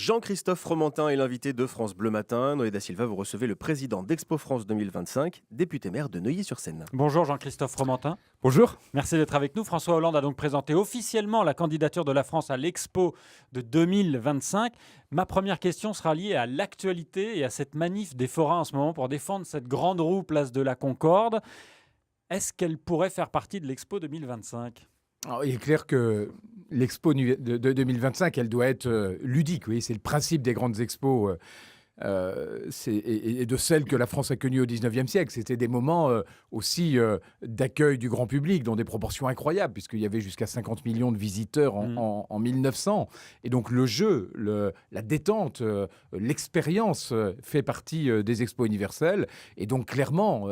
Jean-Christophe Fromentin est l'invité de France Bleu Matin. Noé da Silva, vous recevez le président d'Expo France 2025, député maire de Neuilly-sur-Seine. Bonjour Jean-Christophe Fromentin. Bonjour. Merci d'être avec nous. François Hollande a donc présenté officiellement la candidature de la France à l'Expo de 2025. Ma première question sera liée à l'actualité et à cette manif des forains en ce moment pour défendre cette grande roue place de la Concorde. Est-ce qu'elle pourrait faire partie de l'Expo 2025 ? Alors, il est clair que l'expo de 2025, elle doit être ludique. Oui, c'est le principe des grandes expos et de celles que la France a connues au 19e siècle. C'était des moments aussi d'accueil du grand public dans des proportions incroyables, puisqu'il y avait jusqu'à 50 millions de visiteurs en 1900. Et donc le jeu, la détente, l'expérience fait partie des expos universelles. Et donc clairement,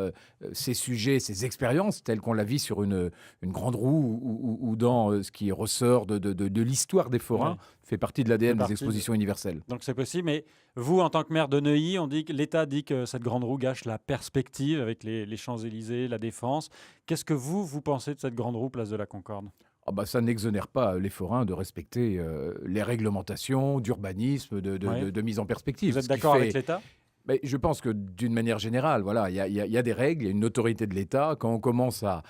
ces sujets, ces expériences, telles qu'on la vit sur une grande roue ou dans ce qui ressort de l'histoire des forains, fait partie de l'ADN des expositions universelles. Donc c'est possible, mais vous, en tant que maire de Neuilly, l'État dit que cette grande roue gâche la perspective avec les Champs-Élysées, la Défense. Qu'est-ce que vous pensez de cette grande roue place de la Concorde ? Ça n'exonère pas les forains de respecter les réglementations d'urbanisme, de mise en perspective. Vous êtes d'accord avec l'État ? Mais je pense que d'une manière générale, voilà, il y a des règles, il y a une autorité de l'État. Quand on commence à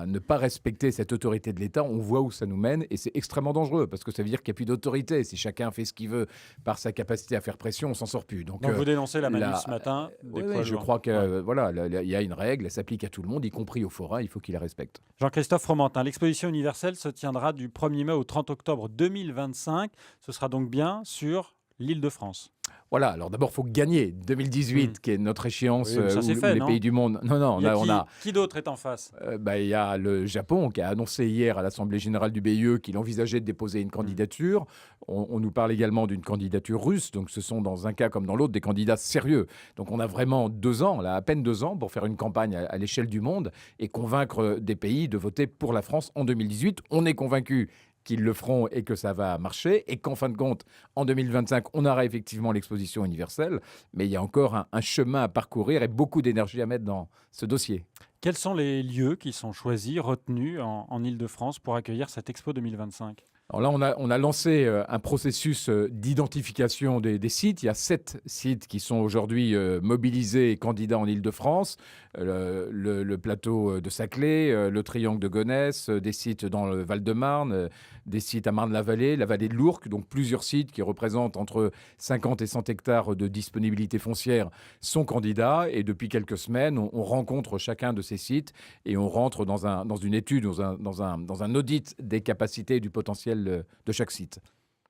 ne pas respecter cette autorité de l'État, on voit où ça nous mène et c'est extrêmement dangereux parce que ça veut dire qu'il n'y a plus d'autorité. Si chacun fait ce qu'il veut par sa capacité à faire pression, on s'en sort plus. Donc vous dénoncez la manif ce matin Oui, je crois que voilà, il y a une règle, elle s'applique à tout le monde, y compris aux forains, il faut qu'ils la respectent. Jean-Christophe Fromentin, l'exposition universelle se tiendra du 1er mai au 30 octobre 2025. Ce sera donc bien sur l'Île-de-France. Voilà, alors d'abord, il faut gagner 2018, qui est notre échéance où les pays du monde... Qui d'autre est en face ? Il y a le Japon qui a annoncé hier à l'Assemblée générale du BIE qu'il envisageait de déposer une candidature. On nous parle également d'une candidature russe, donc ce sont dans un cas comme dans l'autre des candidats sérieux. Donc on a vraiment 2 ans, là, à peine 2 ans, pour faire une campagne à l'échelle du monde et convaincre des pays de voter pour la France en 2018. On est convaincu qu'ils le feront et que ça va marcher, et qu'en fin de compte, en 2025, on aura effectivement l'exposition universelle, mais il y a encore un chemin à parcourir et beaucoup d'énergie à mettre dans ce dossier. Quels sont les lieux qui sont choisis, retenus en Île-de-France pour accueillir cette Expo 2025 ? Alors là, on a lancé un processus d'identification des sites. Il y a 7 sites qui sont aujourd'hui mobilisés et candidats en Île-de-France. Le plateau de Saclay, le triangle de Gonesse, des sites dans le Val-de-Marne, des sites à Marne-la-Vallée, la vallée de l'Ourcq. Donc plusieurs sites qui représentent entre 50 et 100 hectares de disponibilité foncière sont candidats. Et depuis quelques semaines, on rencontre chacun de ces sites et on rentre dans une étude, dans un audit des capacités et du potentiel de chaque site.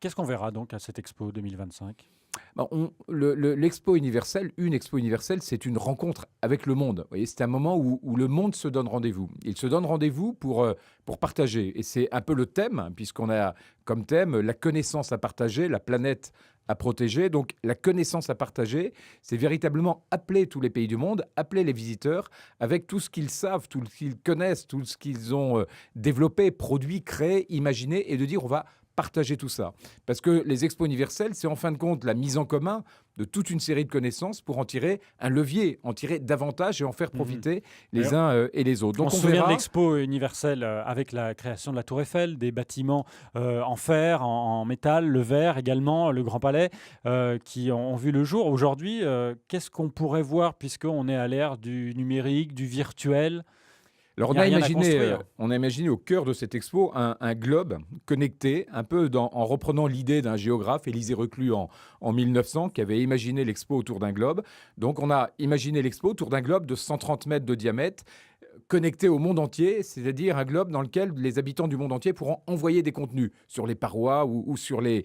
Qu'est-ce qu'on verra donc à cette Expo 2025 ? L'expo universelle, une expo universelle, c'est une rencontre avec le monde. Vous voyez, c'est un moment où le monde se donne rendez-vous. Il se donne rendez-vous pour partager. Et c'est un peu le thème, puisqu'on a comme thème la connaissance à partager, la planète à protéger. Donc la connaissance à partager, c'est véritablement appeler tous les pays du monde, appeler les visiteurs avec tout ce qu'ils savent, tout ce qu'ils connaissent, tout ce qu'ils ont développé, produit, créé, imaginé, et de dire on va partager tout ça. Parce que les expos universelles, c'est en fin de compte la mise en commun de toute une série de connaissances pour en tirer un levier, en tirer davantage et en faire profiter les uns et les autres. Donc on se souvient de l'expo universelle avec la création de la Tour Eiffel, des bâtiments en fer, en métal, le verre également, le Grand Palais, qui ont vu le jour. Aujourd'hui, qu'est-ce qu'on pourrait voir puisqu'on est à l'ère du numérique, du virtuel ? Alors on a imaginé au cœur de cette expo un globe connecté, un peu en reprenant l'idée d'un géographe, Élisée Reclus, en 1900, qui avait imaginé l'expo autour d'un globe. Donc on a imaginé l'expo autour d'un globe de 130 mètres de diamètre, connecté au monde entier, c'est-à-dire un globe dans lequel les habitants du monde entier pourront envoyer des contenus sur les parois ou sur les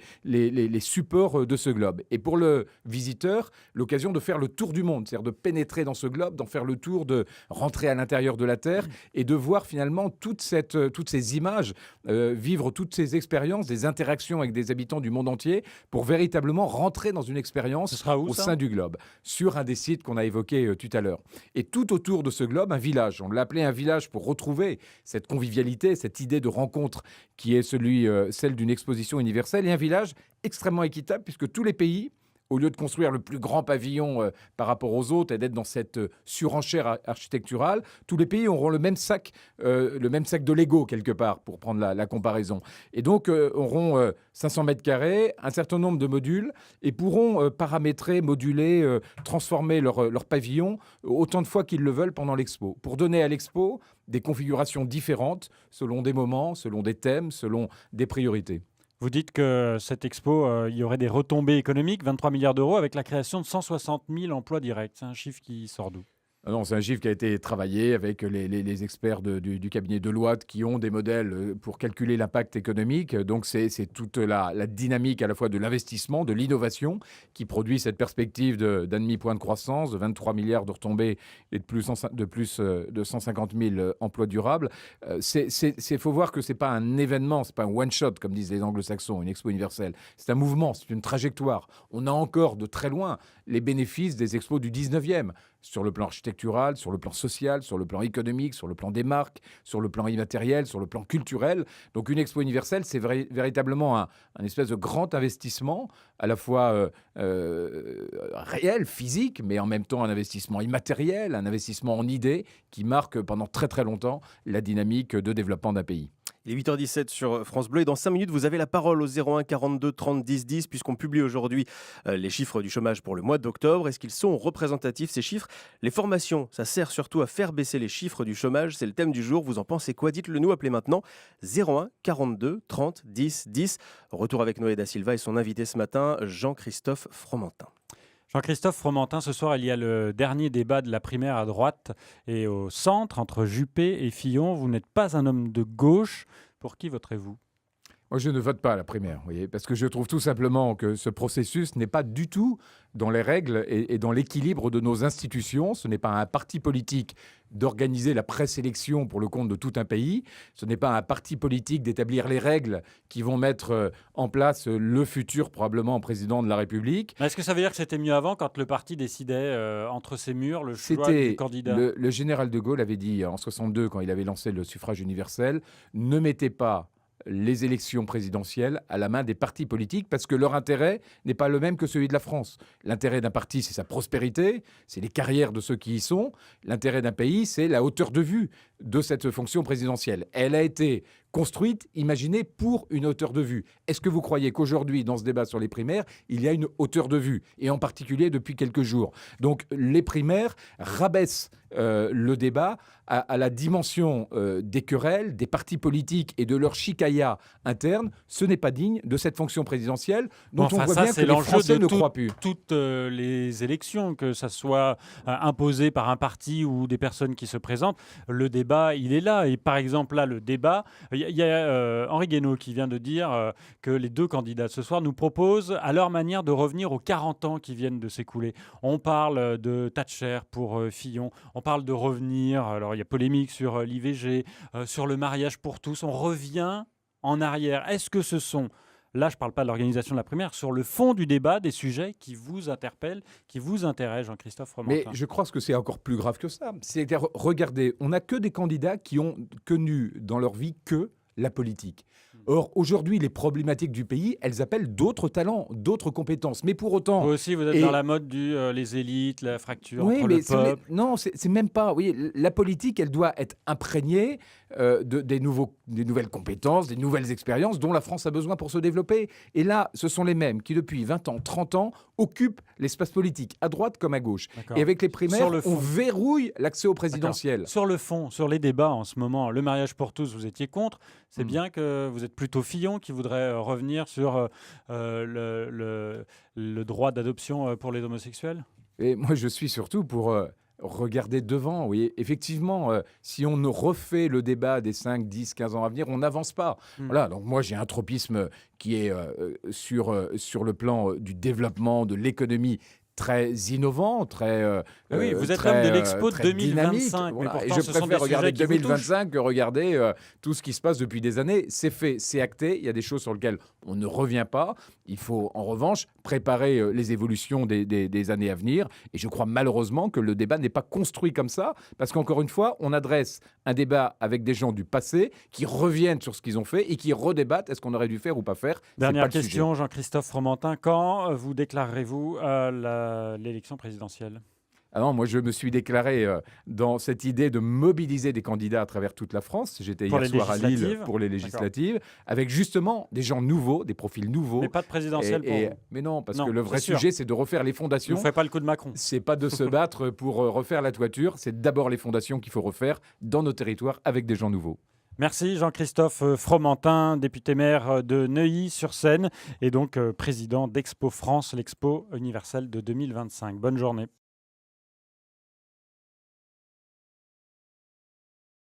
supports de ce globe. Et pour le visiteur, l'occasion de faire le tour du monde, c'est-à-dire de pénétrer dans ce globe, d'en faire le tour, de rentrer à l'intérieur de la Terre et de voir finalement toutes ces images, vivre toutes ces expériences, des interactions avec des habitants du monde entier pour véritablement rentrer dans une expérience au sein du globe, sur un des sites qu'on a évoqué tout à l'heure. Et tout autour de ce globe, un village. On l'a appelé un village pour retrouver cette convivialité, cette idée de rencontre qui est celle d'une exposition universelle, et un village extrêmement équitable puisque tous les pays au lieu de construire le plus grand pavillon par rapport aux autres et d'être dans cette surenchère architecturale, tous les pays auront le même sac de Lego quelque part, pour prendre la comparaison. Et donc auront 500 mètres carrés, un certain nombre de modules et pourront paramétrer, moduler, transformer leur pavillon autant de fois qu'ils le veulent pendant l'expo, pour donner à l'expo des configurations différentes selon des moments, selon des thèmes, selon des priorités. Vous dites que cette expo, il y aurait des retombées économiques, 23 milliards d'euros, avec la création de 160 000 emplois directs. C'est un chiffre qui sort d'où ? Non, c'est un chiffre qui a été travaillé avec les experts du cabinet Deloitte qui ont des modèles pour calculer l'impact économique. Donc, c'est toute la dynamique à la fois de l'investissement, de l'innovation qui produit cette perspective d'un demi-point de croissance, de 23 milliards de retombées et de plus de 150 000 emplois durables. Il faut voir que ce n'est pas un événement, ce n'est pas un one-shot, comme disent les anglo-saxons, une expo universelle. C'est un mouvement, c'est une trajectoire. On a encore de très loin les bénéfices des expos du 19e. Sur le plan architectural, sur le plan social, sur le plan économique, sur le plan des marques, sur le plan immatériel, sur le plan culturel. Donc une expo universelle, c'est véritablement un espèce de grand investissement, à la fois réel, physique, mais en même temps un investissement immatériel, un investissement en idées qui marque pendant très très longtemps la dynamique de développement d'un pays. Il est 8h17 sur France Bleu et dans 5 minutes, vous avez la parole au 01 42 30 10 10 puisqu'on publie aujourd'hui les chiffres du chômage pour le mois d'octobre. Est-ce qu'ils sont représentatifs ces chiffres ? Les formations, ça sert surtout à faire baisser les chiffres du chômage. C'est le thème du jour. Vous en pensez quoi ? Dites-le nous, appelez maintenant 01 42 30 10 10. Retour avec Noé da Silva et son invité ce matin, Jean-Christophe Fromentin. Jean-Christophe Fromentin, ce soir, il y a le dernier débat de la primaire à droite et au centre, entre Juppé et Fillon. Vous n'êtes pas un homme de gauche. Pour qui voterez-vous ? Moi, je ne vote pas à la primaire, vous voyez, parce que je trouve tout simplement que ce processus n'est pas du tout dans les règles et dans l'équilibre de nos institutions. Ce n'est pas un parti politique d'organiser la présélection pour le compte de tout un pays. Ce n'est pas un parti politique d'établir les règles qui vont mettre en place le futur, probablement, président de la République. Est-ce que ça veut dire que c'était mieux avant, quand le parti décidait entre ses murs le choix du candidat ? Le général de Gaulle avait dit en 62, quand il avait lancé le suffrage universel, ne mettez pas les élections présidentielles à la main des partis politiques parce que leur intérêt n'est pas le même que celui de la France. L'intérêt d'un parti, c'est sa prospérité, c'est les carrières de ceux qui y sont. L'intérêt d'un pays, c'est la hauteur de vue de cette fonction présidentielle. Elle a été construite, imaginée pour une hauteur de vue. Est-ce que vous croyez qu'aujourd'hui, dans ce débat sur les primaires, il y a une hauteur de vue ? Et en particulier depuis quelques jours. Donc les primaires rabaissent le débat à la dimension des querelles, des partis politiques et de leur chicaya interne. Ce n'est pas digne de cette fonction présidentielle dont on voit bien que les Français ne croient plus. Toutes les élections, que ça soit imposé par un parti ou des personnes qui se présentent, le débat, il est là. Et par exemple, là, le débat, il y a Henri Guénaud qui vient de dire que les deux candidats ce soir nous proposent à leur manière de revenir aux 40 ans qui viennent de s'écouler. On parle de Thatcher pour Fillon, on parle de revenir, alors il y a polémique sur l'IVG, sur le mariage pour tous, on revient en arrière. Est-ce que ce sont, là je ne parle pas de l'organisation de la primaire, sur le fond du débat, des sujets qui vous interpellent, qui vous intéressent, Jean-Christophe Fromentin ? Mais je crois que c'est encore plus grave que ça. C'est-à-dire, regardez, on n'a que des candidats qui ont connu dans leur vie que la politique. Or, aujourd'hui, les problématiques du pays, elles appellent d'autres talents, d'autres compétences. Mais pour autant... Vous aussi, vous êtes dans la mode les élites, la fracture entre le peuple. Non, c'est même pas... Oui, la politique, elle doit être imprégnée des nouvelles compétences, des nouvelles expériences dont la France a besoin pour se développer. Et là, ce sont les mêmes qui, depuis 20 ans, 30 ans, occupent l'espace politique, à droite comme à gauche. D'accord. Et avec les primaires, on verrouille l'accès au présidentiel. D'accord. Sur le fond, sur les débats en ce moment, le mariage pour tous, vous étiez contre. C'est bien que vous êtes plutôt Fillon qui voudrait revenir sur le droit d'adoption pour les homosexuels ? Et moi, je suis surtout pour regarder devant. Oui. Effectivement, si on refait le débat des 5, 10, 15 ans à venir, on n'avance pas. Voilà, donc moi, j'ai un tropisme qui est sur le plan du développement, de l'économie, très innovant, très Oui, vous êtes très, l'homme de l'Expo très 2025, dynamique, mais voilà. Et pourtant, je ce sont préfère des regarder sujets qui vous touchent. 2025 que regarder tout ce qui se passe depuis des années. C'est fait, c'est acté. Il y a des choses sur lesquelles on ne revient pas. Il faut en revanche préparer les évolutions des années à venir. Et je crois malheureusement que le débat n'est pas construit comme ça, parce qu'encore une fois, on adresse un débat avec des gens du passé qui reviennent sur ce qu'ils ont fait et qui redébattent est-ce qu'on aurait dû faire ou pas faire. C'est Dernière pas le sujet. question, Jean-Christophe Fromentin. Quand vous déclarerez-vous l'élection présidentielle ? Alors, moi, je me suis déclaré dans cette idée de mobiliser des candidats à travers toute la France. J'étais Pour hier les soir à Lille législatives ? pour les législatives, avec justement des gens nouveaux, des profils nouveaux. Mais pas de présidentielle pour vous. Mais non, parce Non, que le c'est vrai sûr. sujet, c'est de refaire les Je ne fondations. fais pas le coup de Macron. C'est pas de se battre pour refaire la toiture. C'est d'abord les fondations qu'il faut refaire dans nos territoires avec des gens nouveaux. Merci Jean-Christophe Fromentin, député maire de Neuilly-sur-Seine et donc président d'Expo France, l'Expo universelle de 2025. Bonne journée.